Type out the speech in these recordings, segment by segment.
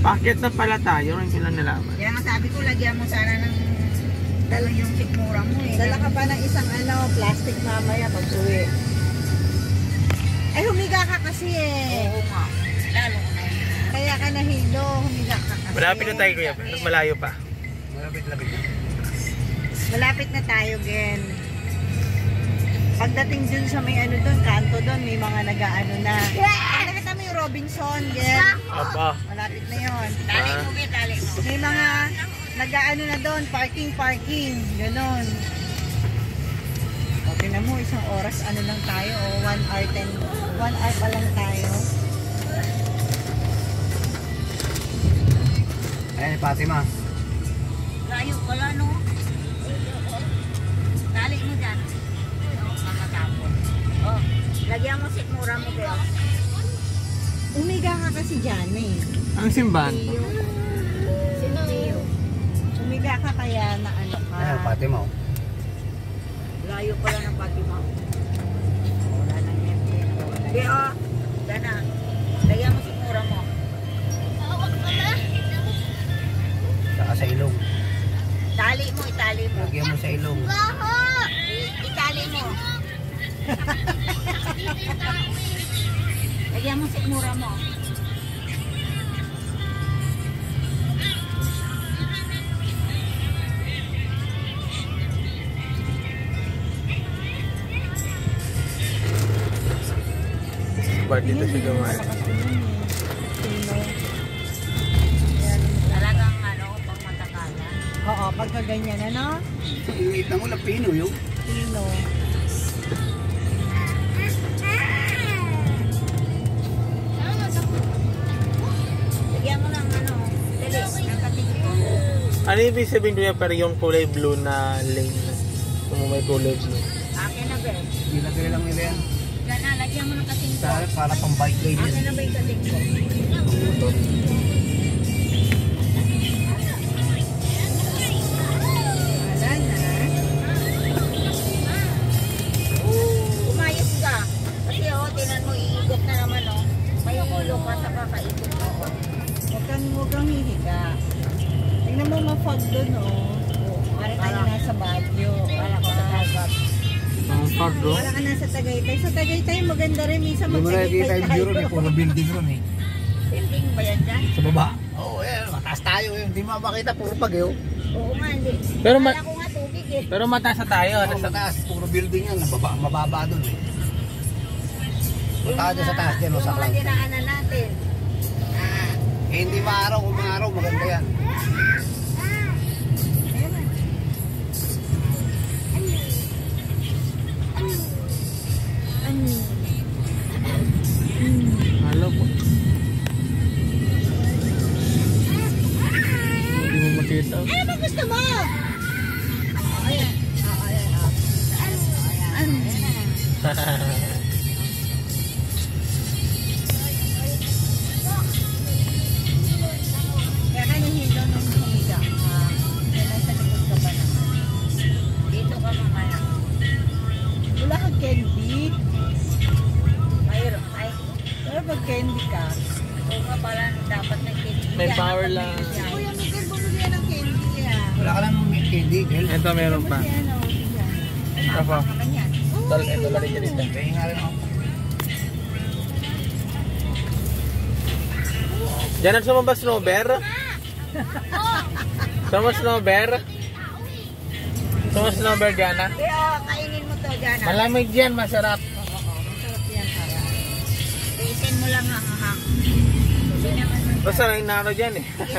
Bakit na pala tayo? Ang sila nalaman. Kaya nga sabi ko, lagyan mo sana ng dala yung sikmura mo eh. Dala ka pa ng isang plastic mamaya pag uwi. Ay, humiga ka kasi eh. Oo nga. Lalo na yun. Kaya ka nahilo, humiga ka kasi. Malapit na tayo kuya, pero malayo pa. Malapit-lapit na. Malapit na tayo, Gen. Pagdating dun sa may ano dun, kanto dun, may mga nag-ano na. Nakita mo yung Robinson, Gen? Apa. Malapit na yon. Tali mo, tali mo. May mga nag-ano na doon, parking, ganon. O, tingnan mo, isang oras, ano lang tayo, o 1 hour 10, 1 hour pa lang tayo. Ayan, Fatima. Layo pala, no? Tali mo dyan. Mamatapon. Oh, lagyan mo sikmura mo, Bel. Umiga ka kasi dyan, eh. Ang simbahan po. Sino? Umiga ka kaya na ano ka. Ayan, Fatima. Layo pala ng Fatima. Wala nang yan. Hindi, oh. Dyan na. Lagyan mo sikmura mo. Saka sa ilong. Itali mo. Lagyan mo sa ilong. Itali mo. Lagyan mo sikmura mo. Ba't dito siya dumaan? Talagang pang matakala. Oo, pagka ganyan, ano? Ingit na mo lang pino yung. Pino. Lagyan mo ng dali, ng katingin. Ano ibig sabihin kuya, pero yung kulay blue na lane? Kung may kulay blue. Akin na, Bel. Ilagay lang nila yan. Yan na, lagyan mo ng katingin. Para pang bike lane yan. Akin na ba yung katingin ko? Wala na. Umayos ka. Kasi tinan mo, iikot na naman may ulo pa sa kakaikot mo. Huwag kang hihiga. Tingnan mo ma-fog doon, oh. Para tayo nasa Baguio. Wala ko sa dagat. Ang fog bro. Wala ka nasa Tagaytay. Sa Tagaytay maganda rin. Minsan Hindi mo nakikita mag-Tagaytay yung view ron eh. Puro building ron eh. Building ba yan dyan? Sa baba. Oo, yan. Mataas tayo eh. Hindi mo makita. Puro pag eh. Oo nga, hindi. Pero Kala ko nga tubig eh. Pero mataas na tayo. Oo, mataas. Puro building yan. Mababa doon eh. Punta ka dyan sa taas dyan o sa Yung mga cloud. dinaanan natin. Eh, hindi maaraw. Kung maaraw, maganda yan. Halo po. Hindi mo makita. Ano ba gusto mo? Ayan. Kaya ka nahilo nung humiga ka. Kaya nasa likod ka ba naman? Dito ka mamaya. Wala kang candy. Mayroon. Ay, Pero pag candy ka, oo nga pala, dapat ng candy. May power lang. si Kuya Miguel bumili yan ng candy ah. Wala ka lang may candy, girl. Ito meron pa. Si ano, yan. Ako. Kanyan. Ito balik ka dito. Kaya nga rin ako. Diyan ang sumabas snowbear. Sumabas snowbear. Sumabas snowbear dyan ah. Kaya kainin mo to dyan. Malamig dyan, masarap. Masarap yan para. Isin mo lang ha. Hindi naman. Basta may naro dyan eh. Sige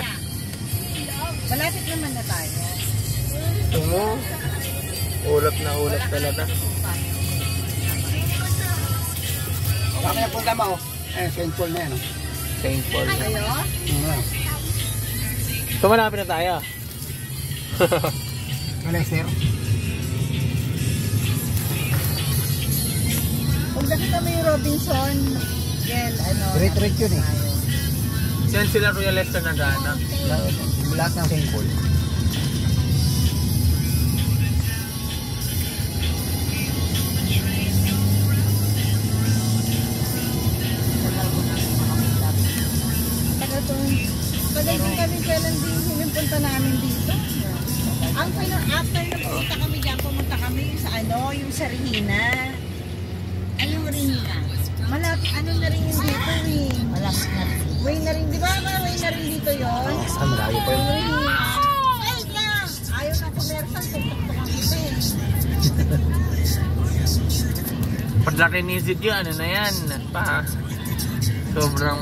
na. Malapit naman na tayo. Tungo. Ulap na ulap talaga. Baka na punta mo. Eh, St. Paul na yan. Oh. St. Paul. Ayo? So malapit na tayo. Lester. Kung nakita mo yung Robinson, Gel, ano? Retreat yun eh. Saan sila Royal Lester nag-anak? Lahat ng St. Paul. Taga to. Pagay din kami kailan din punta namin dito. Ang after na pumunta kami dyan, pumunta kami sa yung sa Regina. Ay, yung Regina. Malapit, na rin yung dito eh. Malapit na rin. Way na rin, di ba? Way na rin dito yun. Saan malayo pa yun? Regina. Wait lang! Ayaw ng commercial, tutok-tok ang kita eh. Paglaki ni Zid yun, ano na yan? Sobrang...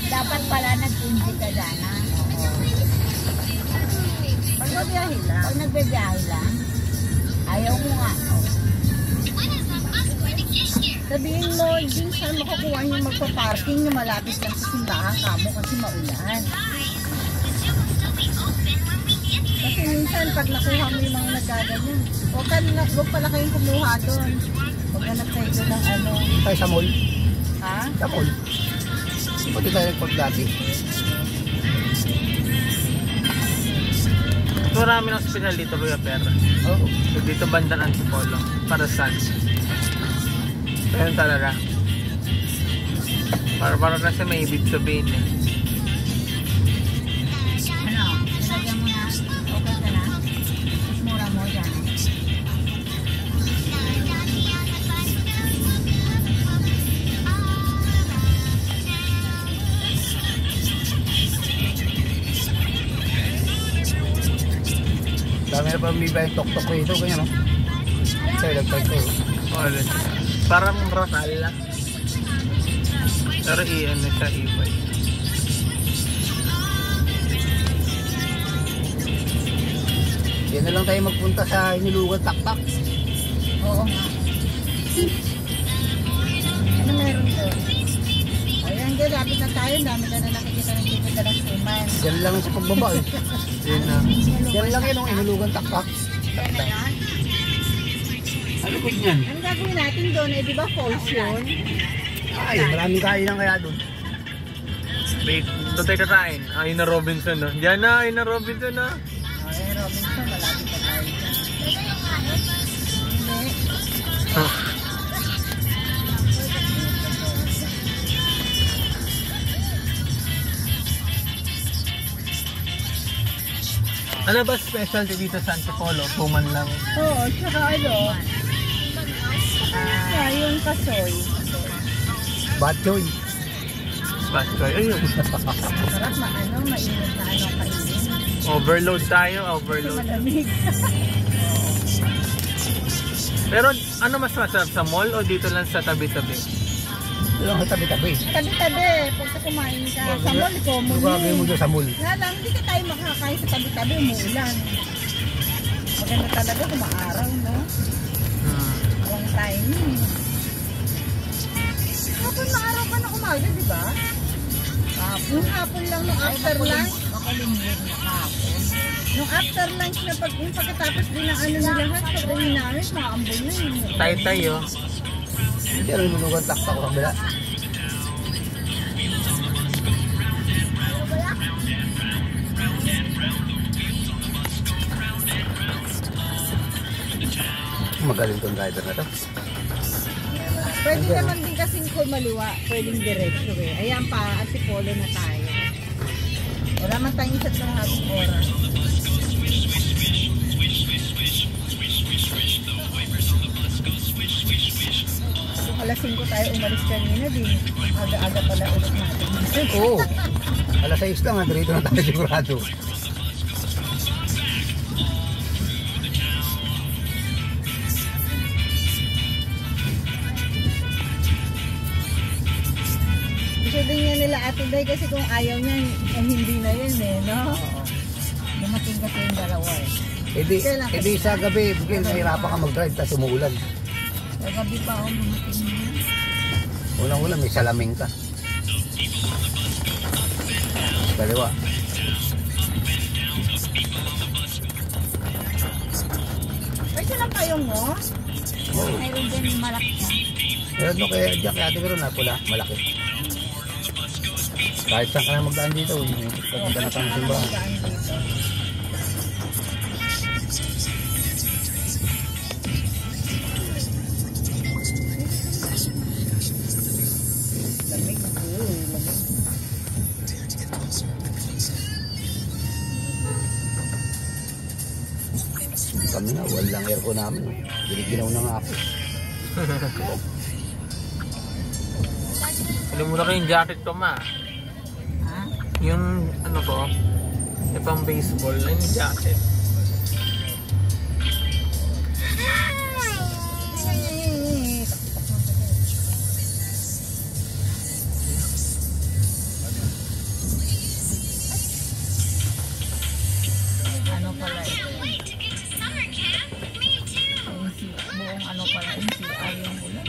Dapat pala nag-hindi ka dana. Pag nagbiyahe lang. Pag nagbibiyahe lang, ayaw mo nga. Sabihin mo, din saan makakuha yung magpa-parking na malapit lang sa simbahan kamo kasi maulan. Kasi minsan pag nakuha mo yung mga nagaganyan, huwag pala kayong kumuha doon. Huwag na nag-side doon ng ano. Tayo sa mall. Ha? Sa mall. Pati tayo nagpag dati. Marami ng hospital dito, Kuya Per. Oo. So, dito bandang Antipolo. Para saan? Ayun talaga. Para kasi may ibig sabihin eh. Ano? Nilagyan mo na. Okay ka na? Mas mura mo dyan. Dami na pa bibay yung tok-tok rito. Ganyan, no? Sa'yo, nagtag ko. Ulit. Parang rakal lang. Pero ano siya, ibay. Yan na lang tayo magpunta sa Inilugan Taktak. Oo nga. Ano meron doon? Ayan, dyan, lapit na tayo. Dami ka na nakikita ng dito na ng suman. Yan lang sa pagbaba eh. Yun na. Yan lang yun ang Inilugan Taktak. Kaya na yan? Ano ko yan? Ang gagawin natin doon, di ba falls yun? Ay, maraming kainan kaya doon. Wait, doon tayo kakain. Ayun na Robinson, no? Diyan na, ayun na Robinson, no? Ay, Robinson, malapit na tayo dyan. Hindi. Ano ba specialty dito sa Antipolo? Puman lang. Oo, tsaka yung kasoy. Batchoy. Batchoy. Ayun. Sarap mainit na kainin. Overload tayo, Kasi overload. malamig. Pero ano mas masarap sa mall o dito lang sa tabi-tabi? Ito lang sa tabi-tabi. Tabi-tabi, pagka kumain ka. Sa mall, common Gagawin mo doon sa mall. Nga lang, hindi ka tayo makakain sa tabi-tabi, umuulan. Maganda talaga kung maaraw, no? Walang timing. Hapon maaraw ka na umaga, di ba? Yung hapon lang nung after lunch. Makulimlim na kahapon. Nung after lunch na yung pagkatapos din ng ano nila lahat, pag uwi namin, maambol na yun. Tay-tayo. Hindi ang Inilugan Taktak ko kabila. Magaling tong driver na to. Pwede naman din kasing kumaliwa, pwedeng diretso eh. Ayan pa, Antipolo na tayo. Wala man tayong isa't ng ating oras. Kung alas 5 tayo umalis kanina din, aga-aga pala ulit natin. Oo. Alas 6 lang, dito na tayo sigurado. Gusto din niya nila Ate Day kasi kung ayaw niya, hindi na yun eh, no? Dumating kasi yung dalawa eh. Edi sa gabi, bigyan nahirapan ka mag-drive tapos umuulan. Sa gabi pa ako dumating niya. Unang-una may salaming ka. Kaliwa. Pwede lang kayo mo? Oo. Mayroon din yung malaki. Pero no, kaya Jack, ate pero na pula, malaki. Kahit saan ka na magdaan dito, pagpunta na kang simbahan. Saan dito? Lamig. Lamig. Kami nga, walang aircon namin. Giniginaw na nga ako. Alam mo na yung jacket ko, ma. Ha? Yung ano ko, yung pang baseball, yung jacket. Ano pala ito? Buong ano pala yung CR yung ulan.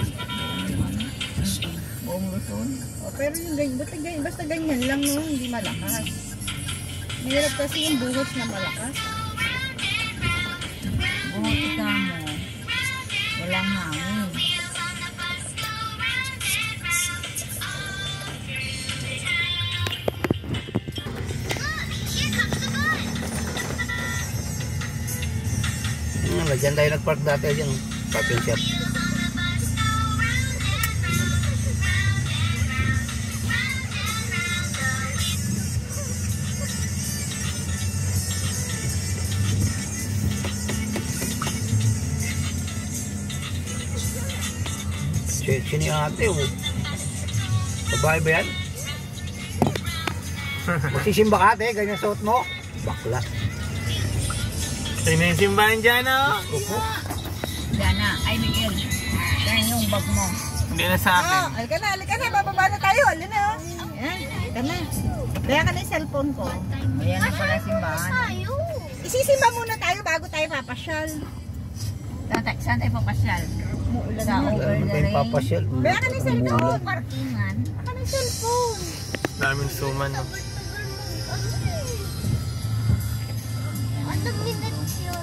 Buong Luzon. Oh, pero yung ganyan, basta ganyan lang no, hindi malakas. Mahirap kasi yung buhos na malakas. Buong ika mo. Walang hangin. Diyan tayo nag-park dati dyan. Parking shop. Sino yung ate oh? Babae ba yan? Magsisimba ka ate, ganyan suot mo. Bakla. Tingnan yung simbahan dyan, oh. Diana, ay Miguel. Yan yung bag mo. Hindi na sa akin. Oh, halika na, bababa na tayo. Halika na, oh. Ayan, halika na. Kaya ka na yung cellphone ko. Ayan na pala simbahan. Isisimba muna tayo bago tayo papasyal. Saan tayo papasyal? Muulan Sa na. over Wala naman the tayong rain. papasyal. Kaya ka na yung cellphone. Parkingan. Baka na yung cellphone. Daming suman, no.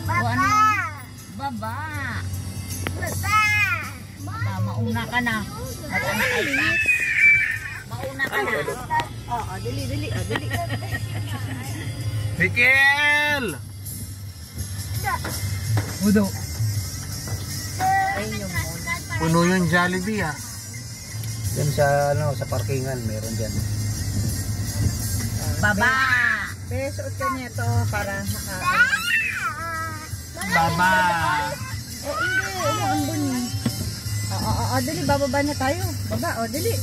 Baba! Baba! Baba, mauna ka na. Mag-antay ka. Mauna ka na. Oo, dali. Mikel! Udo. Ayun yung mall. Puno yung Jollibee, ah. Yan sa ano, sa parkingan meron diyan. Baba! Suot ka niya to para naka... Baba! Oh, hindi. Ang bunyi. Oo, dali. Bababa na tayo. Baba, dali.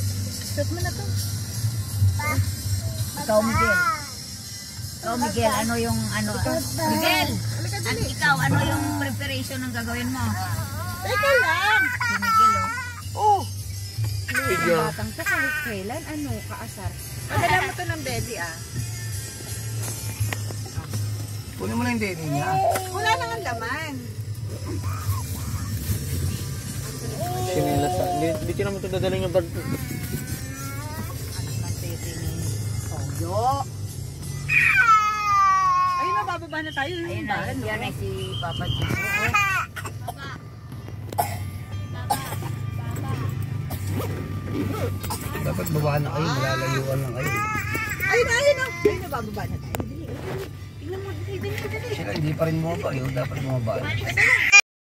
Suot mo na to. Ikaw, Miguel. Ikaw, Miguel, ano yung ano? Miguel! Halika, At dali. ikaw, ano yung preparation ng gagawin mo? Teka lang. Si Miguel, oh. Oh! Video. Ang batang to kahit kailan, kaasar. Padala mo to ng baby, Kunin mo na yung dede niya. Wala nang ang laman. Sinelas, ah. Hindi ko naman ito dadaling yung bag. Anak ng tete ni Toyo. Ayun na, bababa na tayo. Ayun na, yan ay si Papa Jesus. Dapat babaan na kayo, malalayuan lang kayo. Ayun na, bababa na tayo. Dali. Tingnan mo, dali. Sila hindi pa rin bumaba, yun dapat bumaba. Teka lang.